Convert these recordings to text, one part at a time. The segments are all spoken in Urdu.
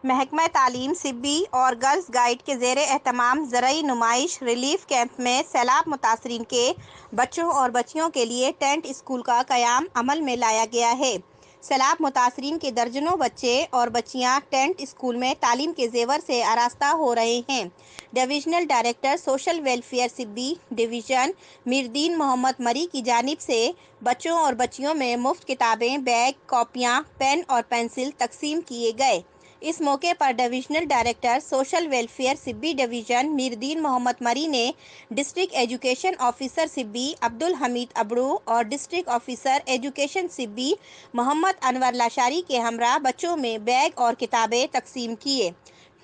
محکمہ تعلیم سبی اور گرلز گائیڈ کے زیر اہتمام زرعی نمائش ریلیف کیمپ میں سیلاب متاثرین کے بچوں اور بچیوں کے لیے ٹینٹ اسکول کا قیام عمل میں لایا گیا ہے۔ سیلاب متاثرین کے درجنوں بچے اور بچیاں ٹینٹ اسکول میں تعلیم کے زیور سے آراستہ ہو رہے ہیں۔ ڈویژنل ڈائریکٹر سوشل ویلفیئر سبی ڈویژن میردین محمد مری کی جانب سے بچوں اور بچیوں میں مفت کتابیں، بیگ، کاپیاں، پین اور پنسل تقسیم کیے گئے۔ اس موقع پر ڈویژنل ڈائریکٹر سوشل ویلفیئر سبی ڈویژن میردین محمد مری نے ڈسٹرکٹ ایجوکیشن آفیسر سبی عبدالحمید ابڑو اور ڈسٹرکٹ آفیسر ایجوکیشن سبی محمد انور لاشاری کے ہمراہ بچوں میں بیگ اور کتابیں تقسیم کیے۔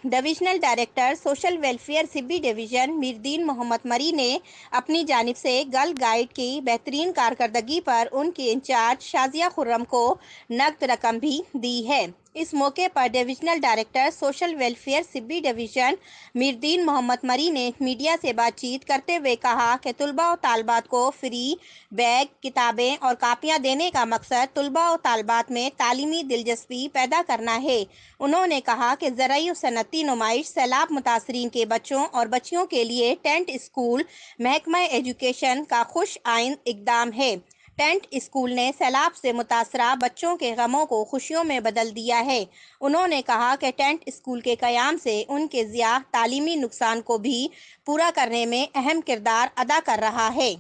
ڈویژنل ڈائریکٹر سوشل ویلفیئر سبی ڈویژن میردین محمد مری نے اپنی جانب سے گرل گائیڈ کی بہترین کارکردگی پر ان کی انچارج شازیہ خرم کو نقد رقم بھی دی ہے۔ اس موقع پر ڈویژنل ڈائریکٹر سوشل ویلفیئر سبی ڈویژن میردین محمد مری نے میڈیا سے بات چیت کرتے ہوئے کہا کہ طلباء و طالبات کو فری بیگ، کتابیں اور کاپیاں دینے کا مقصد طلباء و طالبات میں تعلیمی دلچسپی پیدا کرنا ہے۔ انہوں نے کہا کہ زرعی و صنعتی نمائش سیلاب متاثرین کے بچوں اور بچیوں کے لیے ٹینٹ اسکول محکمہ ایجوکیشن کا خوش آئند اقدام ہے۔ ٹینٹ اسکول نے سیلاب سے متاثرہ بچوں کے غموں کو خوشیوں میں بدل دیا ہے۔ انہوں نے کہا کہ ٹینٹ اسکول کے قیام سے ان کے ضیاع تعلیمی نقصان کو بھی پورا کرنے میں اہم کردار ادا کر رہا ہے۔